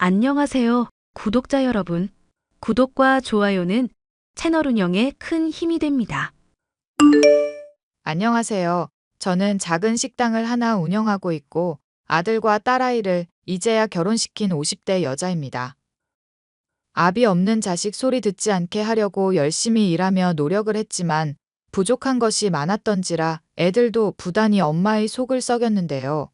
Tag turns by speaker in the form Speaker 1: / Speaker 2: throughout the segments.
Speaker 1: 안녕하세요, 구독자 여러분. 구독과 좋아요는 채널 운영에 큰 힘이 됩니다.
Speaker 2: 안녕하세요. 저는 작은 식당을 하나 운영하고 있고 아들과 딸아이를 이제야 결혼시킨 50대 여자입니다. 압이 없는 자식 소리 듣지 않게 하려고 열심히 일하며 노력을 했지만 부족한 것이 많았던지라 애들도 부단히 엄마의 속을 썩였는데요.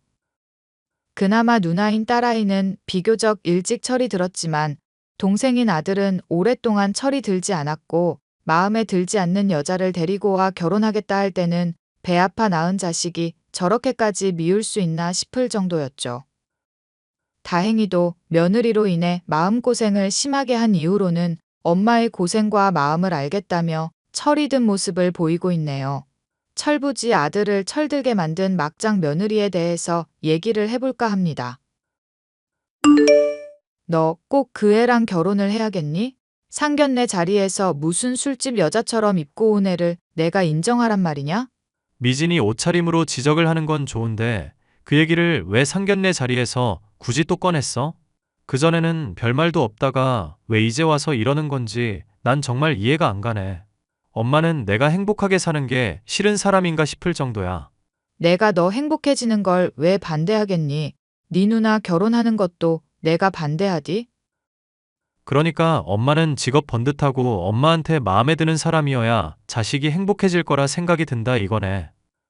Speaker 2: 그나마 누나인 딸아이는 비교적 일찍 철이 들었지만 동생인 아들은 오랫동안 철이 들지 않았고 마음에 들지 않는 여자를 데리고 와 결혼하겠다 할 때는 배 아파 낳은 자식이 저렇게까지 미울 수 있나 싶을 정도였죠. 다행히도 며느리로 인해 마음고생을 심하게 한 이후로는 엄마의 고생과 마음을 알겠다며 철이 든 모습을 보이고 있네요. 철부지 아들을 철들게 만든 막장 며느리에 대해서 얘기를 해볼까 합니다. 너 꼭 그 애랑 결혼을 해야겠니? 상견례 자리에서 무슨 술집 여자처럼 입고 온 애를 내가 인정하란 말이냐?
Speaker 3: 미진이 옷차림으로 지적을 하는 건 좋은데 그 얘기를 왜 상견례 자리에서 굳이 또 꺼냈어? 그전에는 별말도 없다가 왜 이제 와서 이러는 건지 난 정말 이해가 안 가네. 엄마는 내가 행복하게 사는 게 싫은 사람인가 싶을 정도야.
Speaker 2: 내가 너 행복해지는 걸 왜 반대하겠니? 네 누나 결혼하는 것도 내가 반대하디?
Speaker 3: 그러니까 엄마는 직업 번듯하고 엄마한테 마음에 드는 사람이어야 자식이 행복해질 거라 생각이 든다 이거네.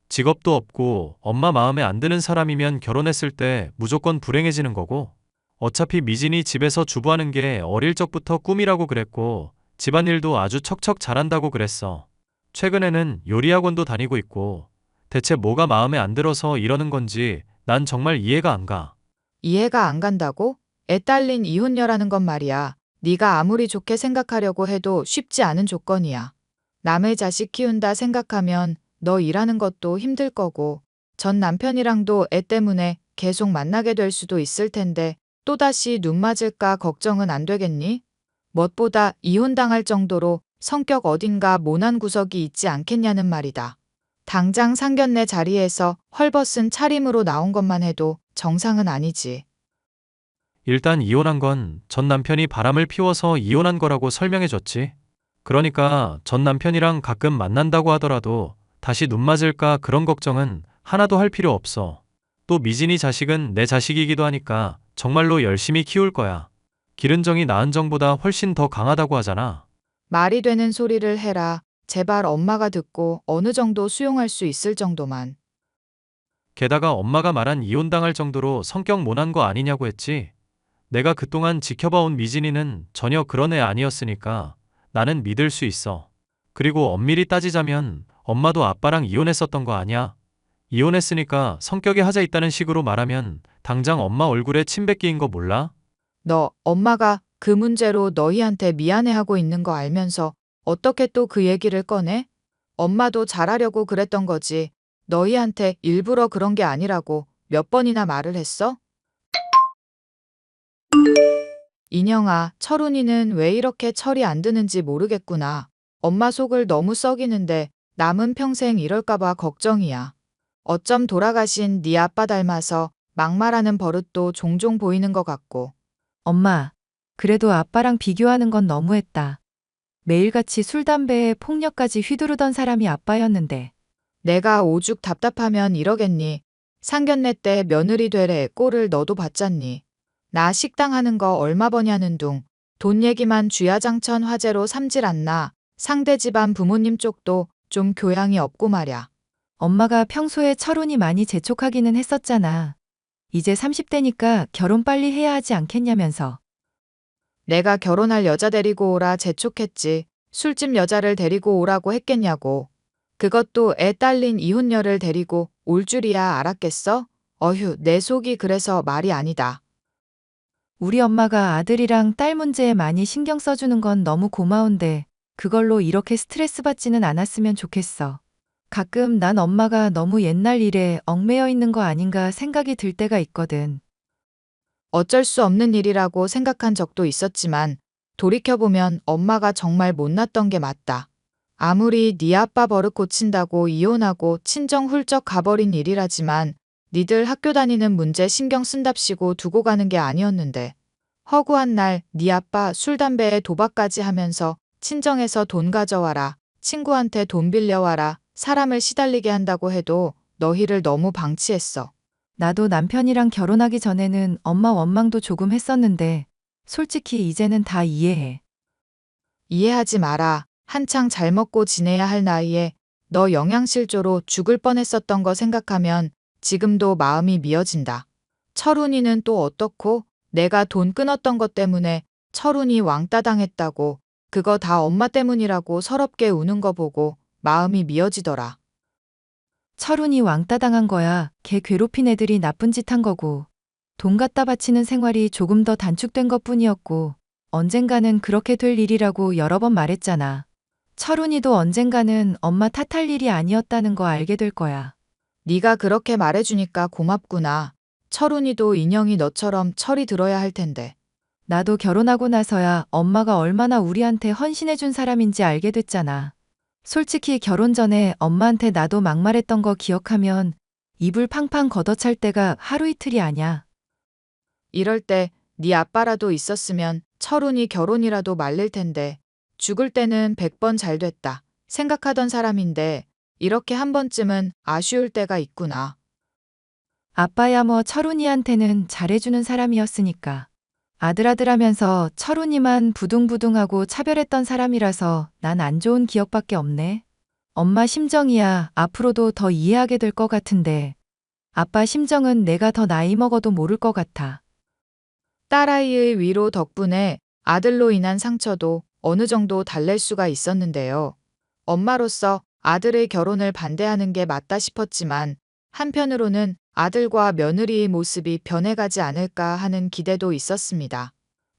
Speaker 3: 직업도 없고 엄마 마음에 안 드는 사람이면 결혼했을 때 무조건 불행해지는 거고, 어차피 미진이 집에서 주부하는 게 어릴 적부터 꿈이라고 그랬고 집안일도 아주 척척 잘한다고 그랬어. 최근에는 요리학원도 다니고 있고 대체 뭐가 마음에 안 들어서 이러는 건지 난 정말 이해가 안 가.
Speaker 2: 이해가 안 간다고? 애 딸린 이혼녀라는 건 말이야. 네가 아무리 좋게 생각하려고 해도 쉽지 않은 조건이야. 남의 자식 키운다 생각하면 너 일하는 것도 힘들 거고 전 남편이랑도 애 때문에 계속 만나게 될 수도 있을 텐데 또다시 눈 맞을까 걱정은 안 되겠니? 무엇보다 이혼당할 정도로 성격 어딘가 모난 구석이 있지 않겠냐는 말이다. 당장 상견례 자리에서 헐벗은 차림으로 나온 것만 해도 정상은 아니지.
Speaker 3: 일단 이혼한 건 전 남편이 바람을 피워서 이혼한 거라고 설명해줬지. 그러니까 전 남편이랑 가끔 만난다고 하더라도 다시 눈 맞을까 그런 걱정은 하나도 할 필요 없어. 또 미진이 자식은 내 자식이기도 하니까 정말로 열심히 키울 거야. 기른 정이 낳은 정보다 훨씬 더 강하다고 하잖아.
Speaker 2: 말이 되는 소리를 해라. 제발 엄마가 듣고 어느 정도 수용할 수 있을 정도만.
Speaker 3: 게다가 엄마가 말한 이혼당할 정도로 성격 모난 거 아니냐고 했지. 내가 그동안 지켜봐온 미진이는 전혀 그런 애 아니었으니까 나는 믿을 수 있어. 그리고 엄밀히 따지자면 엄마도 아빠랑 이혼했었던 거 아니야? 이혼했으니까 성격에 하자 있다는 식으로 말하면 당장 엄마 얼굴에 침 뱉기인 거 몰라?
Speaker 2: 너, 엄마가 그 문제로 너희한테 미안해하고 있는 거 알면서 어떻게 또 그 얘기를 꺼내? 엄마도 잘하려고 그랬던 거지. 너희한테 일부러 그런 게 아니라고 몇 번이나 말을 했어? 인영아, 철훈이는 왜 이렇게 철이 안 드는지 모르겠구나. 엄마 속을 너무 썩이는데 남은 평생 이럴까봐 걱정이야. 어쩜 돌아가신 네 아빠 닮아서 막말하는 버릇도 종종 보이는 것 같고.
Speaker 4: 엄마, 그래도 아빠랑 비교하는 건 너무했다. 매일같이 술, 담배에 폭력까지 휘두르던 사람이 아빠였는데.
Speaker 2: 내가 오죽 답답하면 이러겠니. 상견례 때 며느리 되래 꼴을 너도 봤잖니. 나 식당 하는 거 얼마 버냐는 둥. 돈 얘기만 쥐야장천 화제로 삼질 않나. 상대 집안 부모님 쪽도 좀 교양이 없고 말야.
Speaker 4: 엄마가 평소에 철훈이 많이 재촉하기는 했었잖아. 이제 30대니까 결혼 빨리 해야 하지 않겠냐면서.
Speaker 2: 내가 결혼할 여자 데리고 오라 재촉했지. 술집 여자를 데리고 오라고 했겠냐고. 그것도 애 딸린 이혼녀를 데리고 올 줄이야 알았겠어? 어휴, 내 속이 그래서 말이 아니다.
Speaker 4: 우리 엄마가 아들이랑 딸 문제에 많이 신경 써주는 건 너무 고마운데 그걸로 이렇게 스트레스 받지는 않았으면 좋겠어. 가끔 난 엄마가 너무 옛날 일에 얽매여 있는 거 아닌가 생각이 들 때가 있거든.
Speaker 2: 어쩔 수 없는 일이라고 생각한 적도 있었지만 돌이켜보면 엄마가 정말 못났던 게 맞다. 아무리 네 아빠 버릇 고친다고 이혼하고 친정 훌쩍 가버린 일이라지만 니들 학교 다니는 문제 신경 쓴답시고 두고 가는 게 아니었는데. 허구한 날 네 아빠 술 담배에 도박까지 하면서 친정에서 돈 가져와라, 친구한테 돈 빌려와라, 사람을 시달리게 한다고 해도 너희를 너무 방치했어.
Speaker 4: 나도 남편이랑 결혼하기 전에는 엄마 원망도 조금 했었는데 솔직히 이제는 다 이해해.
Speaker 2: 이해하지 마라. 한창 잘 먹고 지내야 할 나이에 너 영양실조로 죽을 뻔했었던 거 생각하면 지금도 마음이 미어진다. 철훈이는 또 어떻고? 내가 돈 끊었던 것 때문에 철훈이 왕따 당했다고, 그거 다 엄마 때문이라고 서럽게 우는 거 보고 마음이 미어지더라.
Speaker 4: 철훈이 왕따 당한 거야. 걔 괴롭힌 애들이 나쁜 짓 한 거고. 돈 갖다 바치는 생활이 조금 더 단축된 것뿐이었고 언젠가는 그렇게 될 일이라고 여러 번 말했잖아. 철훈이도 언젠가는 엄마 탓할 일이 아니었다는 거 알게 될 거야.
Speaker 2: 네가 그렇게 말해주니까 고맙구나. 철훈이도 인형이 너처럼 철이 들어야 할 텐데.
Speaker 4: 나도 결혼하고 나서야 엄마가 얼마나 우리한테 헌신해준 사람인지 알게 됐잖아. 솔직히 결혼 전에 엄마한테 나도 막말했던 거 기억하면 이불 팡팡 걷어찰 때가 하루 이틀이 아냐.
Speaker 2: 이럴 때 네 아빠라도 있었으면 철훈이 결혼이라도 말릴 텐데 죽을 때는 100번 잘 됐다 생각하던 사람인데 이렇게 한 번쯤은 아쉬울 때가 있구나.
Speaker 4: 아빠야 뭐 철훈이한테는 잘해주는 사람이었으니까. 아들아들하면서 철훈이만 부둥부둥하고 차별했던 사람이라서 난 안 좋은 기억밖에 없네. 엄마 심정이야 앞으로도 더 이해하게 될 것 같은데 아빠 심정은 내가 더 나이 먹어도 모를 것 같아.
Speaker 2: 딸아이의 위로 덕분에 아들로 인한 상처도 어느 정도 달랠 수가 있었는데요. 엄마로서 아들의 결혼을 반대하는 게 맞다 싶었지만 한편으로는 아들과 며느리의 모습이 변해가지 않을까 하는 기대도 있었습니다.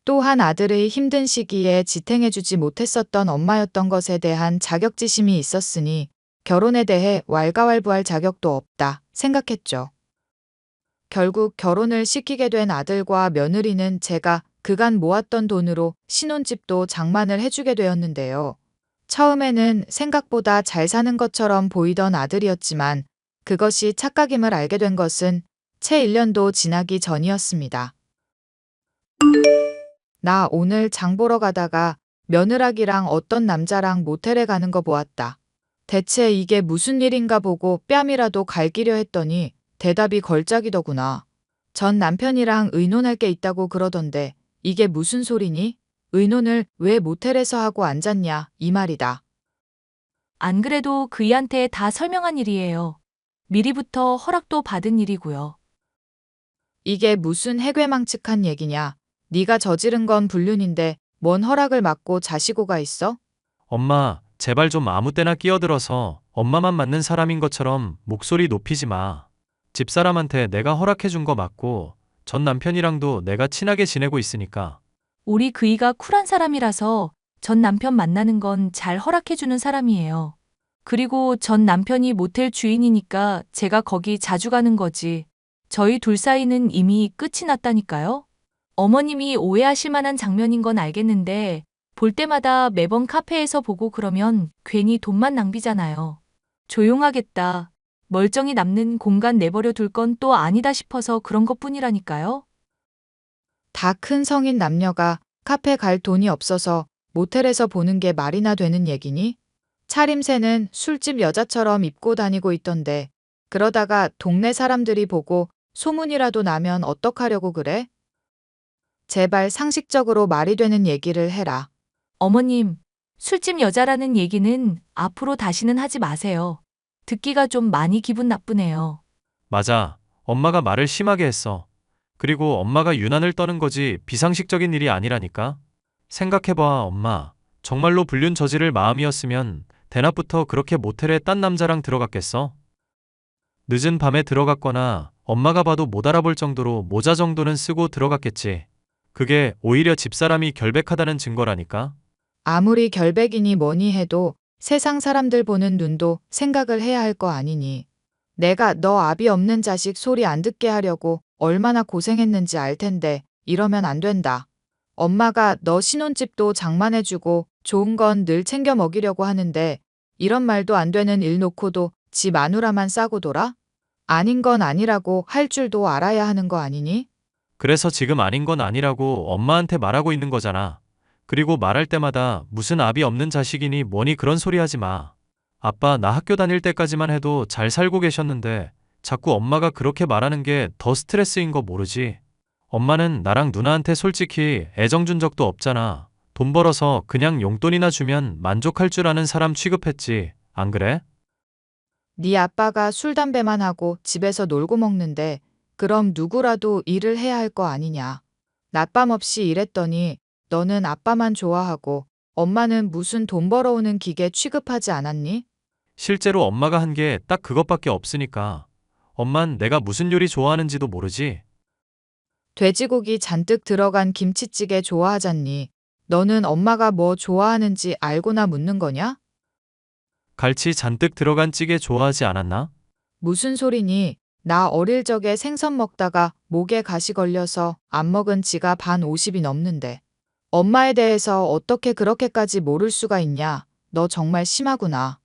Speaker 2: 또한 아들의 힘든 시기에 지탱해주지 못했었던 엄마였던 것에 대한 자격지심이 있었으니 결혼에 대해 왈가왈부할 자격도 없다 생각했죠. 결국 결혼을 시키게 된 아들과 며느리는 제가 그간 모았던 돈으로 신혼집도 장만을 해주게 되었는데요. 처음에는 생각보다 잘 사는 것처럼 보이던 아들이었지만 그것이 착각임을 알게 된 것은 채 1년도 지나기 전이었습니다. 나 오늘 장 보러 가다가 며느라기랑 어떤 남자랑 모텔에 가는 거 보았다. 대체 이게 무슨 일인가 보고 뺨이라도 갈기려 했더니 대답이 걸작이더구나. 전 남편이랑 의논할 게 있다고 그러던데 이게 무슨 소리니? 의논을 왜 모텔에서 하고 앉았냐 이 말이다.
Speaker 5: 안 그래도 그이한테 다 설명한 일이에요. 미리부터 허락도 받은 일이고요.
Speaker 2: 이게 무슨 해괴망측한 얘기냐. 네가 저지른 건 불륜인데 뭔 허락을 받고 자시고가 있어?
Speaker 3: 엄마, 제발 좀 아무 때나 끼어들어서 엄마만 맞는 사람인 것처럼 목소리 높이지 마. 집사람한테 내가 허락해 준 거 맞고 전 남편이랑도 내가 친하게 지내고 있으니까.
Speaker 5: 우리 그이가 쿨한 사람이라서 전 남편 만나는 건 잘 허락해주는 사람이에요. 그리고 전 남편이 모텔 주인이니까 제가 거기 자주 가는 거지. 저희 둘 사이는 이미 끝이 났다니까요. 어머님이 오해하실 만한 장면인 건 알겠는데 볼 때마다 매번 카페에서 보고 그러면 괜히 돈만 낭비잖아요. 조용하겠다. 멀쩡히 남는 공간 내버려 둘 건 또 아니다 싶어서 그런 것뿐이라니까요.
Speaker 2: 다 큰 성인 남녀가 카페 갈 돈이 없어서 모텔에서 보는 게 말이나 되는 얘기니? 차림새는 술집 여자처럼 입고 다니고 있던데 그러다가 동네 사람들이 보고 소문이라도 나면 어떡하려고 그래? 제발 상식적으로 말이 되는 얘기를 해라.
Speaker 5: 어머님, 술집 여자라는 얘기는 앞으로 다시는 하지 마세요. 듣기가 좀 많이 기분 나쁘네요.
Speaker 3: 맞아. 엄마가 말을 심하게 했어. 그리고 엄마가 유난을 떠는 거지 비상식적인 일이 아니라니까. 생각해봐, 엄마. 정말로 불륜 저지를 마음이었으면 대낮부터 그렇게 모텔에 딴 남자랑 들어갔겠어? 늦은 밤에 들어갔거나 엄마가 봐도 못 알아볼 정도로 모자 정도는 쓰고 들어갔겠지. 그게 오히려 집사람이 결백하다는 증거라니까.
Speaker 2: 아무리 결백이니 뭐니 해도 세상 사람들 보는 눈도 생각을 해야 할 거 아니니. 내가 너 아비 없는 자식 소리 안 듣게 하려고 얼마나 고생했는지 알 텐데 이러면 안 된다. 엄마가 너 신혼집도 장만해주고 좋은 건 늘 챙겨 먹이려고 하는데 이런 말도 안 되는 일 놓고도 지 마누라만 싸고 돌아? 아닌 건 아니라고 할 줄도 알아야 하는 거 아니니?
Speaker 3: 그래서 지금 아닌 건 아니라고 엄마한테 말하고 있는 거잖아. 그리고 말할 때마다 무슨 압이 없는 자식이니 뭐니 그런 소리 하지 마. 아빠, 나 학교 다닐 때까지만 해도 잘 살고 계셨는데 자꾸 엄마가 그렇게 말하는 게 더 스트레스인 거 모르지? 엄마는 나랑 누나한테 솔직히 애정 준 적도 없잖아. 돈 벌어서 그냥 용돈이나 주면 만족할 줄 아는 사람 취급했지. 안 그래?
Speaker 2: 네 아빠가 술 담배만 하고 집에서 놀고 먹는데 그럼 누구라도 일을 해야 할 거 아니냐. 낮밤 없이 일했더니 너는 아빠만 좋아하고 엄마는 무슨 돈 벌어오는 기계 취급하지 않았니?
Speaker 3: 실제로 엄마가 한 게 딱 그것밖에 없으니까. 엄만 내가 무슨 요리 좋아하는지도 모르지?
Speaker 2: 돼지고기 잔뜩 들어간 김치찌개 좋아하잖니. 너는 엄마가 뭐 좋아하는지 알고나 묻는 거냐?
Speaker 3: 갈치 잔뜩 들어간 찌개 좋아하지 않았나?
Speaker 2: 무슨 소리니? 나 어릴 적에 생선 먹다가 목에 가시 걸려서 안 먹은 지가 반 50이 넘는데. 엄마에 대해서 어떻게 그렇게까지 모를 수가 있냐? 너 정말 심하구나.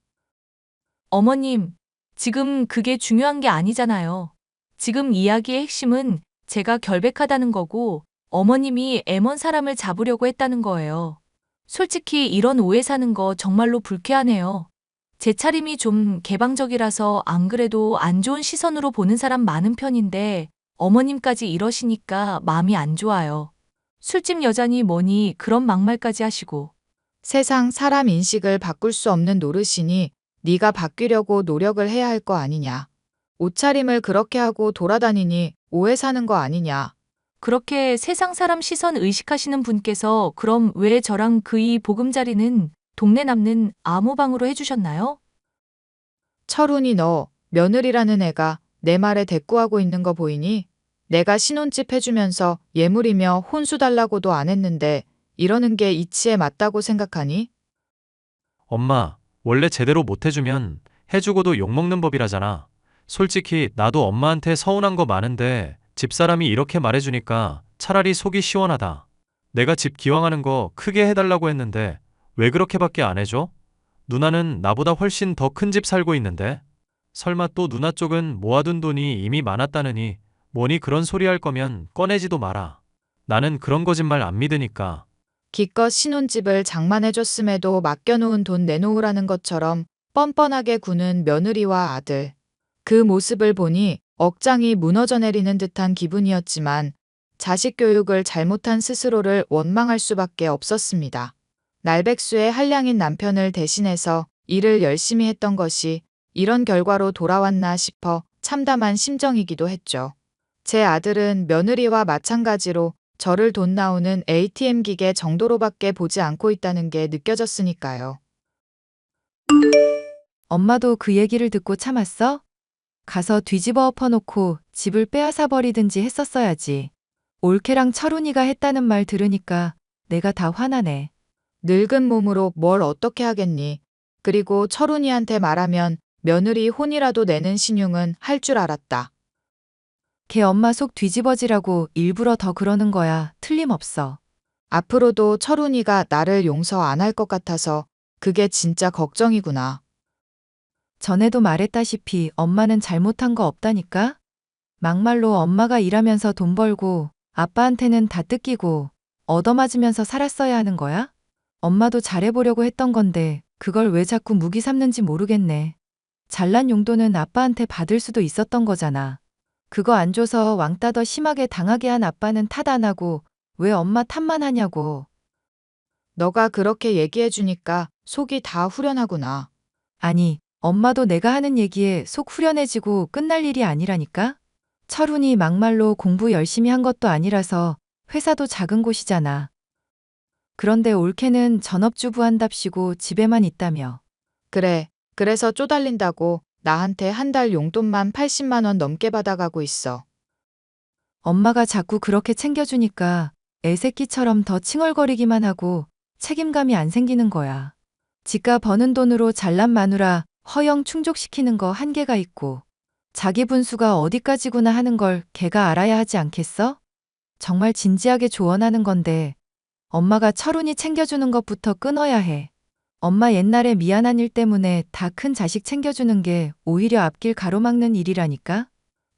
Speaker 5: 어머님, 지금 그게 중요한 게 아니잖아요. 지금 이야기의 핵심은 제가 결백하다는 거고 어머님이 애먼 사람을 잡으려고 했다는 거예요. 솔직히 이런 오해 사는 거 정말로 불쾌하네요. 제 차림이 좀 개방적이라서 안 그래도 안 좋은 시선으로 보는 사람 많은 편인데 어머님까지 이러시니까 마음이 안 좋아요. 술집 여자니 뭐니 그런 막말까지 하시고.
Speaker 2: 세상 사람 인식을 바꿀 수 없는 노릇이니 네가 바뀌려고 노력을 해야 할 거 아니냐. 옷차림을 그렇게 하고 돌아다니니 오해 사는 거 아니냐.
Speaker 5: 그렇게 세상 사람 시선 의식하시는 분께서 그럼 왜 저랑 그 이 보금자리는 동네 남는 아무방으로 해주셨나요?
Speaker 2: 철훈이 너 며느리라는 애가 내 말에 대꾸하고 있는 거 보이니? 내가 신혼집 해주면서 예물이며 혼수 달라고도 안 했는데 이러는 게 이치에 맞다고 생각하니?
Speaker 3: 엄마, 원래 제대로 못 해주면 해주고도 욕먹는 법이라잖아. 솔직히 나도 엄마한테 서운한 거 많은데 집사람이 이렇게 말해주니까 차라리 속이 시원하다. 내가 집 기왕하는 거 크게 해달라고 했는데 왜 그렇게밖에 안 해줘? 누나는 나보다 훨씬 더 큰 집 살고 있는데? 설마 또 누나 쪽은 모아둔 돈이 이미 많았다느니 뭐니 그런 소리 할 거면 꺼내지도 마라. 나는 그런 거짓말 안 믿으니까.
Speaker 2: 기껏 신혼집을 장만해줬음에도 맡겨놓은 돈 내놓으라는 것처럼 뻔뻔하게 구는 며느리와 아들. 그 모습을 보니 억장이 무너져 내리는 듯한 기분이었지만 자식 교육을 잘못한 스스로를 원망할 수밖에 없었습니다. 날백수의 한량인 남편을 대신해서 일을 열심히 했던 것이 이런 결과로 돌아왔나 싶어 참담한 심정이기도 했죠. 제 아들은 며느리와 마찬가지로 저를 돈 나오는 ATM 기계 정도로밖에 보지 않고 있다는 게 느껴졌으니까요.
Speaker 4: 엄마도 그 얘기를 듣고 참았어? 가서 뒤집어 엎어놓고 집을 빼앗아 버리든지 했었어야지. 올케랑 철훈이가 했다는 말 들으니까 내가 다 화나네.
Speaker 2: 늙은 몸으로 뭘 어떻게 하겠니. 그리고 철훈이한테 말하면 며느리 혼이라도 내는 신용은 할 줄 알았다.
Speaker 4: 걔 엄마 속 뒤집어지라고 일부러 더 그러는 거야. 틀림없어.
Speaker 2: 앞으로도 철훈이가 나를 용서 안 할 것 같아서 그게 진짜 걱정이구나.
Speaker 4: 전에도 말했다시피 엄마는 잘못한 거 없다니까? 막말로 엄마가 일하면서 돈 벌고 아빠한테는 다 뜯기고 얻어맞으면서 살았어야 하는 거야? 엄마도 잘해보려고 했던 건데 그걸 왜 자꾸 무기 삼는지 모르겠네. 잘난 용돈은 아빠한테 받을 수도 있었던 거잖아. 그거 안 줘서 왕따 더 심하게 당하게 한 아빠는 탓 안 하고 왜 엄마 탓만 하냐고.
Speaker 2: 너가 그렇게 얘기해 주니까 속이 다 후련하구나.
Speaker 4: 아니, 엄마도 내가 하는 얘기에 속 후련해지고 끝날 일이 아니라니까? 철훈이 막말로 공부 열심히 한 것도 아니라서 회사도 작은 곳이잖아. 그런데 올케는 전업주부 한답시고 집에만 있다며.
Speaker 2: 그래, 그래서 쪼달린다고 나한테 한 달 용돈만 80만 원 넘게 받아가고 있어.
Speaker 4: 엄마가 자꾸 그렇게 챙겨주니까 애새끼처럼 더 칭얼거리기만 하고 책임감이 안 생기는 거야. 지가 버는 돈으로 잘난 마누라 허영 충족시키는 거 한계가 있고 자기 분수가 어디까지구나 하는 걸 걔가 알아야 하지 않겠어? 정말 진지하게 조언하는 건데 엄마가 철훈이 챙겨주는 것부터 끊어야 해. 엄마 옛날에 미안한 일 때문에 다 큰 자식 챙겨주는 게 오히려 앞길 가로막는 일이라니까?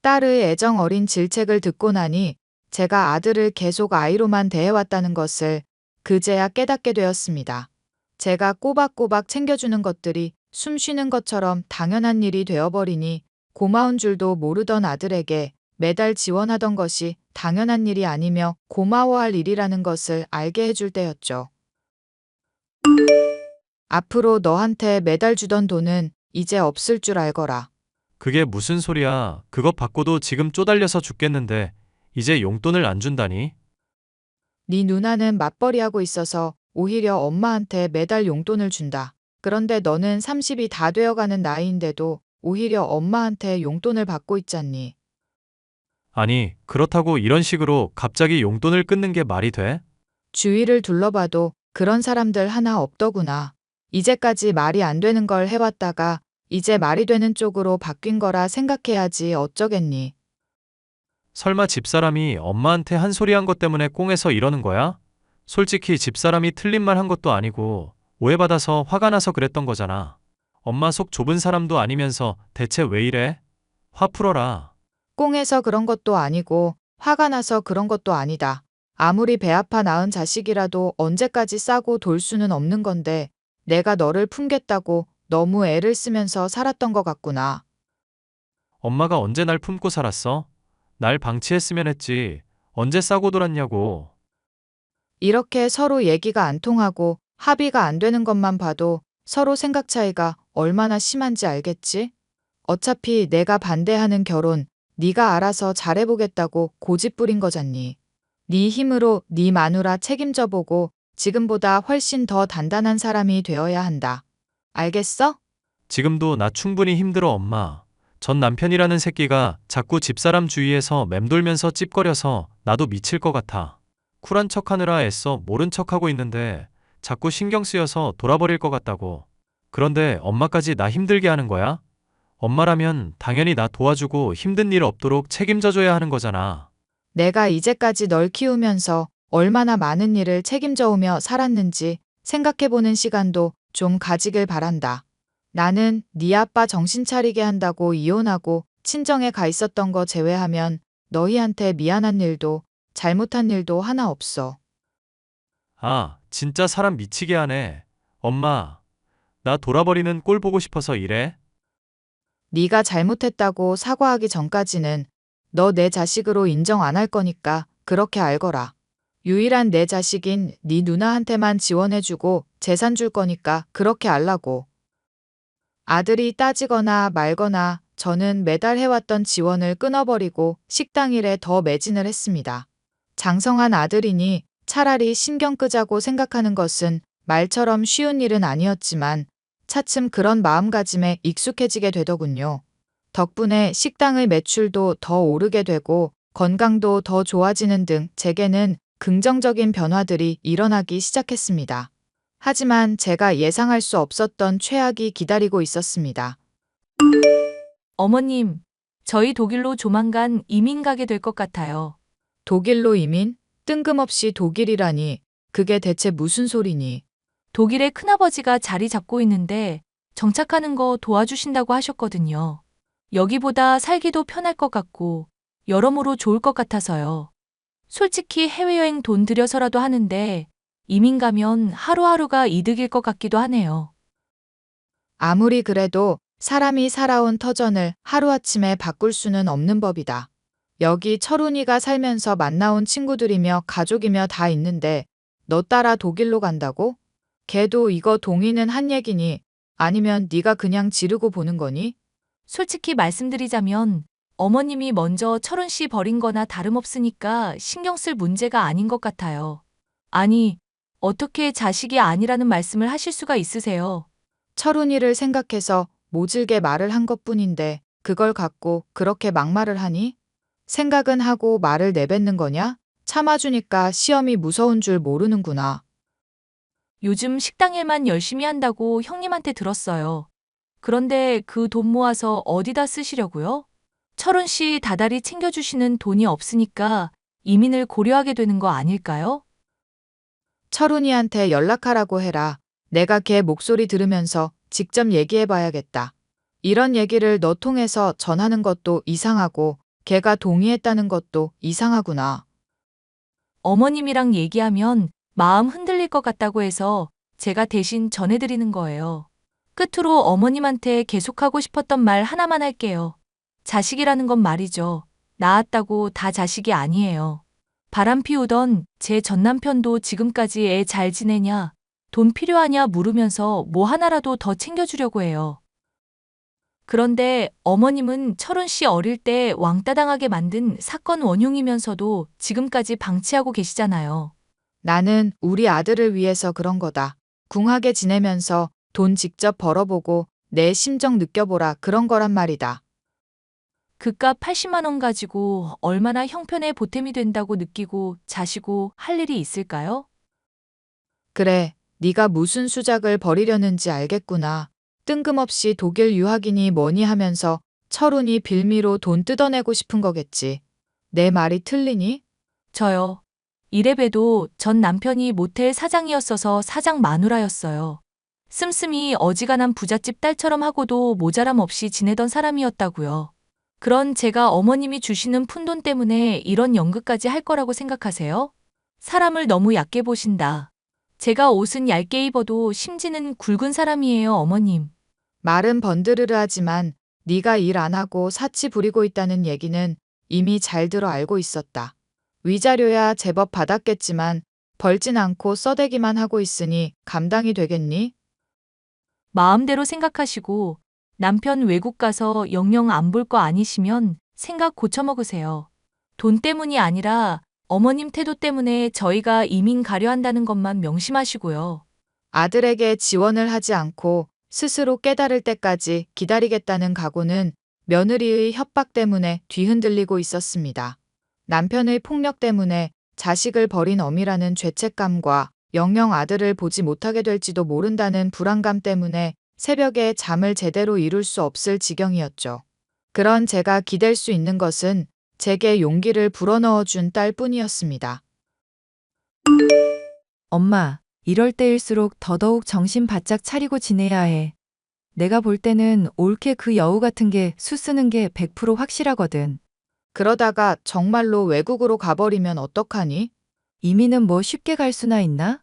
Speaker 2: 딸의 애정 어린 질책을 듣고 나니 제가 아들을 계속 아이로만 대해왔다는 것을 그제야 깨닫게 되었습니다. 제가 꼬박꼬박 챙겨주는 것들이 숨 쉬는 것처럼 당연한 일이 되어버리니 고마운 줄도 모르던 아들에게 매달 지원하던 것이 당연한 일이 아니며 고마워할 일이라는 것을 알게 해줄 때였죠. 앞으로 너한테 매달 주던 돈은 이제 없을 줄 알거라.
Speaker 3: 그게 무슨 소리야. 그것 받고도 지금 쪼달려서 죽겠는데 이제 용돈을 안 준다니?
Speaker 2: 네 누나는 맞벌이하고 있어서 오히려 엄마한테 매달 용돈을 준다. 그런데 너는 30이 다 되어가는 나이인데도 오히려 엄마한테 용돈을 받고 있잖니.
Speaker 3: 아니, 그렇다고 이런 식으로 갑자기 용돈을 끊는 게 말이 돼?
Speaker 2: 주위를 둘러봐도 그런 사람들 하나 없더구나. 이제까지 말이 안 되는 걸 해왔다가 이제 말이 되는 쪽으로 바뀐 거라 생각해야지 어쩌겠니.
Speaker 3: 설마 집사람이 엄마한테 한 소리 한 것 때문에 꽁해서 이러는 거야? 솔직히 집사람이 틀린 말 한 것도 아니고 오해받아서 화가 나서 그랬던 거잖아. 엄마 속 좁은 사람도 아니면서 대체 왜 이래? 화 풀어라.
Speaker 2: 꽁해서 그런 것도 아니고 화가 나서 그런 것도 아니다. 아무리 배 아파 낳은 자식이라도 언제까지 싸고 돌 수는 없는 건데 내가 너를 품겠다고 너무 애를 쓰면서 살았던 것 같구나.
Speaker 3: 엄마가 언제 날 품고 살았어? 날 방치했으면 했지. 언제 싸고 돌았냐고.
Speaker 2: 이렇게 서로 얘기가 안 통하고 합의가 안 되는 것만 봐도 서로 생각 차이가 얼마나 심한지 알겠지? 어차피 내가 반대하는 결혼 네가 알아서 잘해보겠다고 고집 부린 거잖니. 네 힘으로 네 마누라 책임져 보고 지금보다 훨씬 더 단단한 사람이 되어야 한다. 알겠어?
Speaker 3: 지금도 나 충분히 힘들어, 엄마. 전 남편이라는 새끼가 자꾸 집사람 주위에서 맴돌면서 찝거려서 나도 미칠 것 같아. 쿨한 척하느라 애써 모른 척하고 있는데 자꾸 신경 쓰여서 돌아버릴 것 같다고. 그런데 엄마까지 나 힘들게 하는 거야? 엄마라면 당연히 나 도와주고 힘든 일 없도록 책임져줘야 하는 거잖아.
Speaker 2: 내가 이제까지 널 키우면서 얼마나 많은 일을 책임져 오며 살았는지 생각해보는 시간도 좀 가지길 바란다. 나는 네 아빠 정신 차리게 한다고 이혼하고 친정에 가 있었던 거 제외하면 너희한테 미안한 일도 잘못한 일도 하나 없어.
Speaker 3: 아, 진짜 사람 미치게 하네. 엄마, 나 돌아버리는 꼴 보고 싶어서 이래?
Speaker 2: 네가 잘못했다고 사과하기 전까지는 너 내 자식으로 인정 안 할 거니까 그렇게 알거라. 유일한 내 자식인 네 누나한테만 지원해주고 재산 줄 거니까 그렇게 알라고. 아들이 따지거나 말거나 저는 매달 해왔던 지원을 끊어버리고 식당 일에 더 매진을 했습니다. 장성한 아들이니 차라리 신경 끄자고 생각하는 것은 말처럼 쉬운 일은 아니었지만 차츰 그런 마음가짐에 익숙해지게 되더군요. 덕분에 식당의 매출도 더 오르게 되고 건강도 더 좋아지는 등 제게는 긍정적인 변화들이 일어나기 시작했습니다. 하지만 제가 예상할 수 없었던 최악이 기다리고 있었습니다.
Speaker 5: 어머님, 저희 독일로 조만간 이민 가게 될 것 같아요.
Speaker 2: 독일로 이민? 뜬금없이 독일이라니 그게 대체 무슨 소리니?
Speaker 5: 독일에 큰아버지가 자리 잡고 있는데 정착하는 거 도와주신다고 하셨거든요. 여기보다 살기도 편할 것 같고 여러모로 좋을 것 같아서요. 솔직히 해외여행 돈 들여서라도 하는데 이민 가면 하루하루가 이득일 것 같기도 하네요.
Speaker 2: 아무리 그래도 사람이 살아온 터전을 하루아침에 바꿀 수는 없는 법이다. 여기 철훈이가 살면서 만나온 친구들이며 가족이며 다 있는데 너 따라 독일로 간다고? 걔도 이거 동의는 한 얘기니? 아니면 네가 그냥 지르고 보는 거니?
Speaker 5: 솔직히 말씀드리자면 어머님이 먼저 철훈 씨 버린 거나 다름없으니까 신경 쓸 문제가 아닌 것 같아요. 아니, 어떻게 자식이 아니라는 말씀을 하실 수가 있으세요?
Speaker 2: 철훈이를 생각해서 모질게 말을 한 것뿐인데 그걸 갖고 그렇게 막말을 하니? 생각은 하고 말을 내뱉는 거냐? 참아주니까 시험이 무서운 줄 모르는구나.
Speaker 5: 요즘 식당 일만 열심히 한다고 형님한테 들었어요. 그런데 그 돈 모아서 어디다 쓰시려고요? 철훈 씨 다달이 챙겨주시는 돈이 없으니까 이민을 고려하게 되는 거 아닐까요?
Speaker 2: 철훈이한테 연락하라고 해라. 내가 걔 목소리 들으면서 직접 얘기해봐야겠다. 이런 얘기를 너 통해서 전하는 것도 이상하고 걔가 동의했다는 것도 이상하구나.
Speaker 5: 어머님이랑 얘기하면 마음 흔들릴 것 같다고 해서 제가 대신 전해드리는 거예요. 끝으로 어머님한테 계속하고 싶었던 말 하나만 할게요. 자식이라는 건 말이죠. 낳았다고 다 자식이 아니에요. 바람 피우던 제 전남편도 지금까지 애 잘 지내냐, 돈 필요하냐 물으면서 뭐 하나라도 더 챙겨주려고 해요. 그런데 어머님은 철훈 씨 어릴 때 왕따 당하게 만든 사건 원흉이면서도 지금까지 방치하고 계시잖아요.
Speaker 2: 나는 우리 아들을 위해서 그런 거다. 궁하게 지내면서 돈 직접 벌어보고 내 심정 느껴보라 그런 거란 말이다.
Speaker 5: 그깟 80만 원 가지고 얼마나 형편에 보탬이 된다고 느끼고 자시고 할 일이 있을까요?
Speaker 2: 그래, 네가 무슨 수작을 벌이려는지 알겠구나. 뜬금없이 독일 유학이니 뭐니 하면서 철훈이 빌미로 돈 뜯어내고 싶은 거겠지. 내 말이 틀리니?
Speaker 5: 저요. 이래봬도 전 남편이 모텔 사장이었어서 사장 마누라였어요. 씀씀이 어지간한 부잣집 딸처럼 하고도 모자람 없이 지내던 사람이었다고요. 그런 제가 어머님이 주시는 푼돈 때문에 이런 연극까지 할 거라고 생각하세요? 사람을 너무 얕게 보신다. 제가 옷은 얇게 입어도 심지는 굵은 사람이에요, 어머님.
Speaker 2: 말은 번드르르 하지만 네가 일 안 하고 사치 부리고 있다는 얘기는 이미 잘 들어 알고 있었다. 위자료야 제법 받았겠지만 벌진 않고 써대기만 하고 있으니 감당이 되겠니?
Speaker 5: 마음대로 생각하시고 남편 외국 가서 영영 안 볼 거 아니시면 생각 고쳐먹으세요. 돈 때문이 아니라 어머님 태도 때문에 저희가 이민 가려 한다는 것만 명심하시고요.
Speaker 2: 아들에게 지원을 하지 않고 스스로 깨달을 때까지 기다리겠다는 각오는 며느리의 협박 때문에 뒤흔들리고 있었습니다. 남편의 폭력 때문에 자식을 버린 어미라는 죄책감과 영영 아들을 보지 못하게 될지도 모른다는 불안감 때문에 새벽에 잠을 제대로 이룰 수 없을 지경이었죠. 그런 제가 기댈 수 있는 것은 제게 용기를 불어넣어준 딸뿐이었습니다.
Speaker 4: 엄마, 이럴 때일수록 더더욱 정신 바짝 차리고 지내야 해. 내가 볼 때는 올케 그 여우 같은 게 수 쓰는 게 100% 확실하거든.
Speaker 2: 그러다가 정말로 외국으로 가버리면 어떡하니?
Speaker 4: 이민은 뭐 쉽게 갈 수나 있나?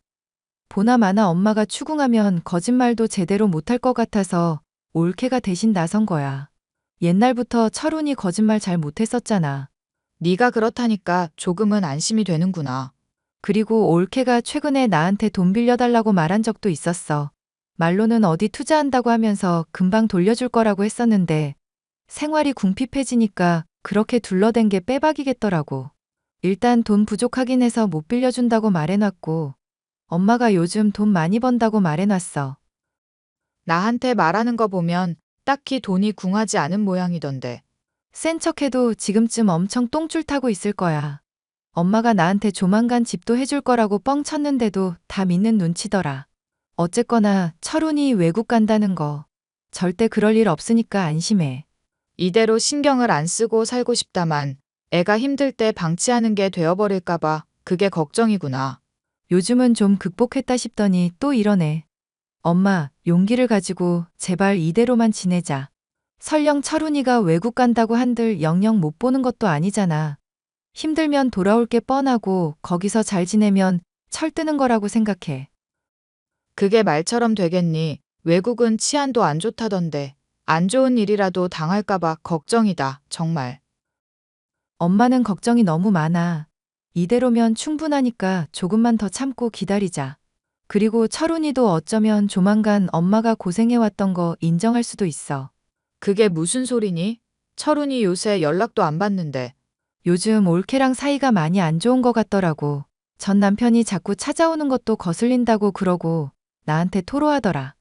Speaker 4: 보나마나 엄마가 추궁하면 거짓말도 제대로 못할 것 같아서 올케가 대신 나선 거야. 옛날부터 철훈이 거짓말 잘 못했었잖아.
Speaker 2: 네가 그렇다니까 조금은 안심이 되는구나.
Speaker 4: 그리고 올케가 최근에 나한테 돈 빌려달라고 말한 적도 있었어. 말로는 어디 투자한다고 하면서 금방 돌려줄 거라고 했었는데 생활이 궁핍해지니까 그렇게 둘러댄 게 빼박이겠더라고. 일단 돈 부족하긴 해서 못 빌려준다고 말해놨고 엄마가 요즘 돈 많이 번다고 말해놨어.
Speaker 2: 나한테 말하는 거 보면 딱히 돈이 궁하지 않은 모양이던데.
Speaker 4: 센 척해도 지금쯤 엄청 똥줄 타고 있을 거야. 엄마가 나한테 조만간 집도 해줄 거라고 뻥 쳤는데도 다 믿는 눈치더라. 어쨌거나 철훈이 외국 간다는 거 절대 그럴 일 없으니까 안심해.
Speaker 2: 이대로 신경을 안 쓰고 살고 싶다만 애가 힘들 때 방치하는 게 되어버릴까봐 그게 걱정이구나.
Speaker 4: 요즘은 좀 극복했다 싶더니 또 이러네. 엄마, 용기를 가지고 제발 이대로만 지내자. 설령 철훈이가 외국 간다고 한들 영영 못 보는 것도 아니잖아. 힘들면 돌아올 게 뻔하고 거기서 잘 지내면 철 뜨는 거라고 생각해.
Speaker 2: 그게 말처럼 되겠니? 외국은 치안도 안 좋다던데. 안 좋은 일이라도 당할까봐 걱정이다, 정말.
Speaker 4: 엄마는 걱정이 너무 많아. 이대로면 충분하니까 조금만 더 참고 기다리자. 그리고 철훈이도 어쩌면 조만간 엄마가 고생해왔던 거 인정할 수도 있어.
Speaker 2: 그게 무슨 소리니? 철훈이 요새 연락도 안 받는데.
Speaker 4: 요즘 올케랑 사이가 많이 안 좋은 것 같더라고. 전 남편이 자꾸 찾아오는 것도 거슬린다고 그러고 나한테 토로하더라.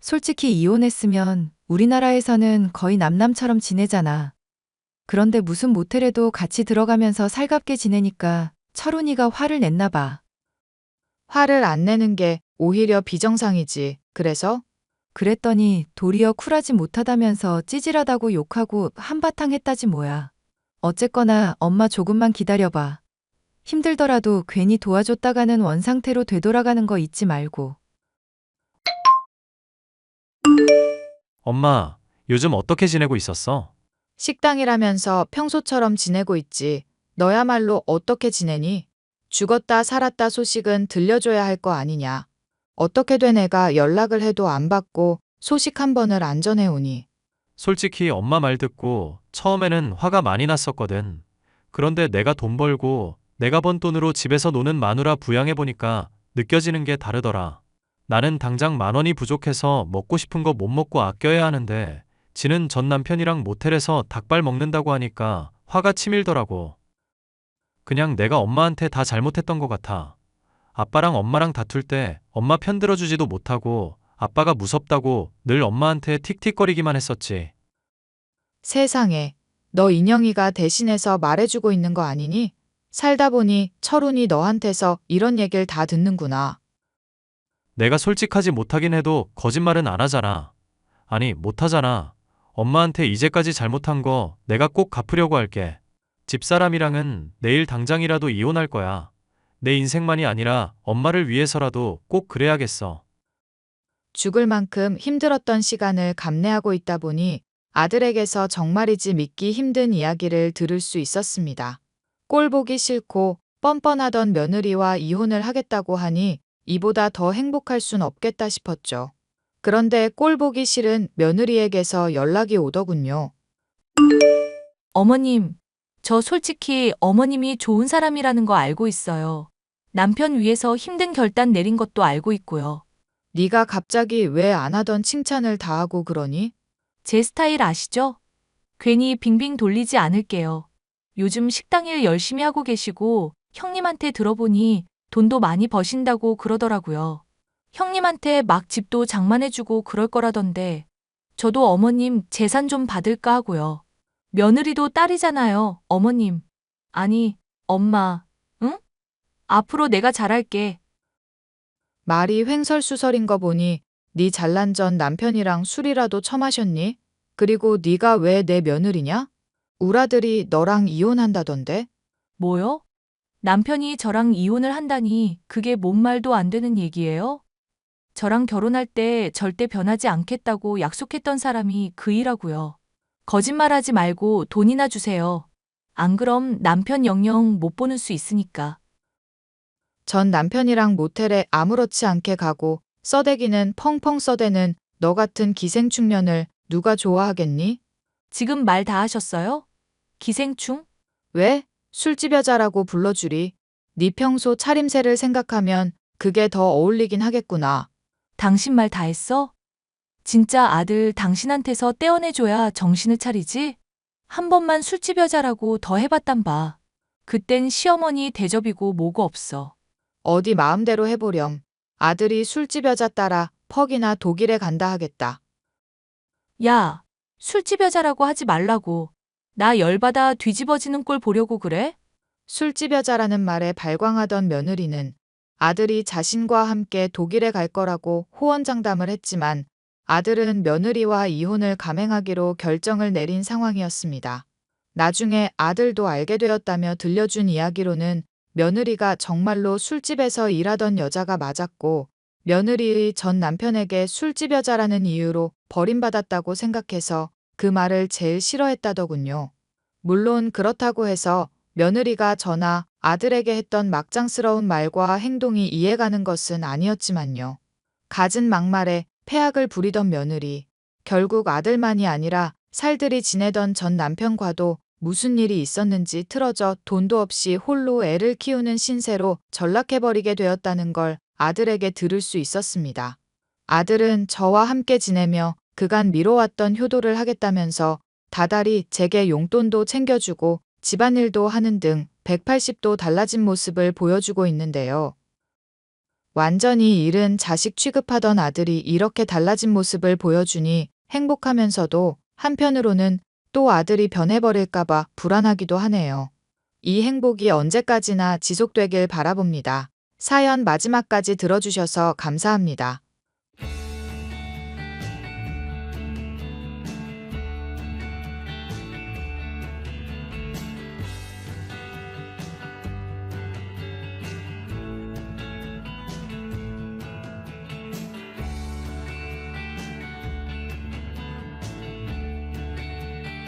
Speaker 4: 솔직히 이혼했으면 우리나라에서는 거의 남남처럼 지내잖아. 그런데 무슨 모텔에도 같이 들어가면서 살갑게 지내니까 철훈이가 화를 냈나 봐.
Speaker 2: 화를 안 내는 게 오히려 비정상이지. 그래서?
Speaker 4: 그랬더니 도리어 쿨하지 못하다면서 찌질하다고 욕하고 한바탕 했다지 뭐야. 어쨌거나 엄마 조금만 기다려봐. 힘들더라도 괜히 도와줬다가는 원상태로 되돌아가는 거 잊지 말고.
Speaker 3: 엄마, 요즘 어떻게 지내고 있었어?
Speaker 2: 식당이라면서 평소처럼 지내고 있지. 너야말로 어떻게 지내니? 죽었다 살았다 소식은 들려줘야 할 거 아니냐. 어떻게 된 애가 연락을 해도 안 받고 소식 한 번을 안 전해오니.
Speaker 3: 솔직히 엄마 말 듣고 처음에는 화가 많이 났었거든. 그런데 내가 돈 벌고 내가 번 돈으로 집에서 노는 마누라 부양해보니까 느껴지는 게 다르더라. 나는 당장 10,000원이 부족해서 먹고 싶은 거 못 먹고 아껴야 하는데 지는 전 남편이랑 모텔에서 닭발 먹는다고 하니까 화가 치밀더라고. 그냥 내가 엄마한테 다 잘못했던 것 같아. 아빠랑 엄마랑 다툴 때 엄마 편 들어주지도 못하고 아빠가 무섭다고 늘 엄마한테 틱틱거리기만 했었지.
Speaker 2: 세상에, 너 인영이가 대신해서 말해주고 있는 거 아니니? 살다 보니 철훈이 너한테서 이런 얘기를 다 듣는구나.
Speaker 3: 내가 솔직하지 못하긴 해도 거짓말은 안 하잖아. 아니, 못하잖아. 엄마한테 이제까지 잘못한 거 내가 꼭 갚으려고 할게. 집사람이랑은 내일 당장이라도 이혼할 거야. 내 인생만이 아니라 엄마를 위해서라도 꼭 그래야겠어.
Speaker 2: 죽을 만큼 힘들었던 시간을 감내하고 있다 보니 아들에게서 정말이지 믿기 힘든 이야기를 들을 수 있었습니다. 꼴 보기 싫고 뻔뻔하던 며느리와 이혼을 하겠다고 하니 이보다 더 행복할 순 없겠다 싶었죠. 그런데 꼴 보기 싫은 며느리에게서 연락이 오더군요.
Speaker 5: 어머님, 저 솔직히 어머님이 좋은 사람이라는 거 알고 있어요. 남편 위해서 힘든 결단 내린 것도 알고 있고요.
Speaker 2: 네가 갑자기 왜 안 하던 칭찬을 다 하고 그러니?
Speaker 5: 제 스타일 아시죠? 괜히 빙빙 돌리지 않을게요. 요즘 식당 일 열심히 하고 계시고 형님한테 들어보니 돈도 많이 버신다고 그러더라고요. 형님한테 막 집도 장만해주고 그럴 거라던데 저도 어머님 재산 좀 받을까 하고요. 며느리도 딸이잖아요, 어머님. 아니, 엄마, 응? 앞으로 내가 잘할게.
Speaker 2: 말이 횡설수설인 거 보니 네 잘난 전 남편이랑 술이라도 처마셨니? 그리고 네가 왜 내 며느리냐? 우라들이 너랑 이혼한다던데?
Speaker 5: 뭐요? 남편이 저랑 이혼을 한다니 그게 뭔 말도 안 되는 얘기예요? 저랑 결혼할 때 절대 변하지 않겠다고 약속했던 사람이 그이라고요. 거짓말하지 말고 돈이나 주세요. 안 그럼 남편 영영 못 보는 수 있으니까.
Speaker 2: 전 남편이랑 모텔에 아무렇지 않게 가고 써대기는 펑펑 써대는 너 같은 기생충년을 누가 좋아하겠니?
Speaker 5: 지금 말 다 하셨어요? 기생충?
Speaker 2: 왜? 술집 여자라고 불러주리. 네 평소 차림새를 생각하면 그게 더 어울리긴 하겠구나.
Speaker 5: 당신 말 다 했어? 진짜 아들 당신한테서 떼어내줘야 정신을 차리지? 한 번만 술집 여자라고 더 해봤단 봐. 그땐 시어머니 대접이고 뭐고 없어.
Speaker 2: 어디 마음대로 해보렴. 아들이 술집 여자 따라 퍽이나 독일에 간다 하겠다.
Speaker 5: 야, 술집 여자라고 하지 말라고. 나 열받아 뒤집어지는 꼴 보려고 그래?
Speaker 2: 술집 여자라는 말에 발광하던 며느리는 아들이 자신과 함께 독일에 갈 거라고 호언장담을 했지만 아들은 며느리와 이혼을 감행하기로 결정을 내린 상황이었습니다. 나중에 아들도 알게 되었다며 들려준 이야기로는 며느리가 정말로 술집에서 일하던 여자가 맞았고 며느리의 전 남편에게 술집 여자라는 이유로 버림받았다고 생각해서 그 말을 제일 싫어했다더군요. 물론 그렇다고 해서 며느리가 저나 아들에게 했던 막장스러운 말과 행동이 이해가는 것은 아니었지만요. 갖은 막말에 패악을 부리던 며느리, 결국 아들만이 아니라 살들이 지내던 전 남편과도 무슨 일이 있었는지 틀어져 돈도 없이 홀로 애를 키우는 신세로 전락해버리게 되었다는 걸 아들에게 들을 수 있었습니다. 아들은 저와 함께 지내며 그간 미뤄왔던 효도를 하겠다면서 다달이 제게 용돈도 챙겨주고 집안일도 하는 등 180도 달라진 모습을 보여주고 있는데요. 완전히 잃은 자식 취급하던 아들이 이렇게 달라진 모습을 보여주니 행복하면서도 한편으로는 또 아들이 변해버릴까봐 불안하기도 하네요. 이 행복이 언제까지나 지속되길 바라봅니다. 사연 마지막까지 들어주셔서 감사합니다.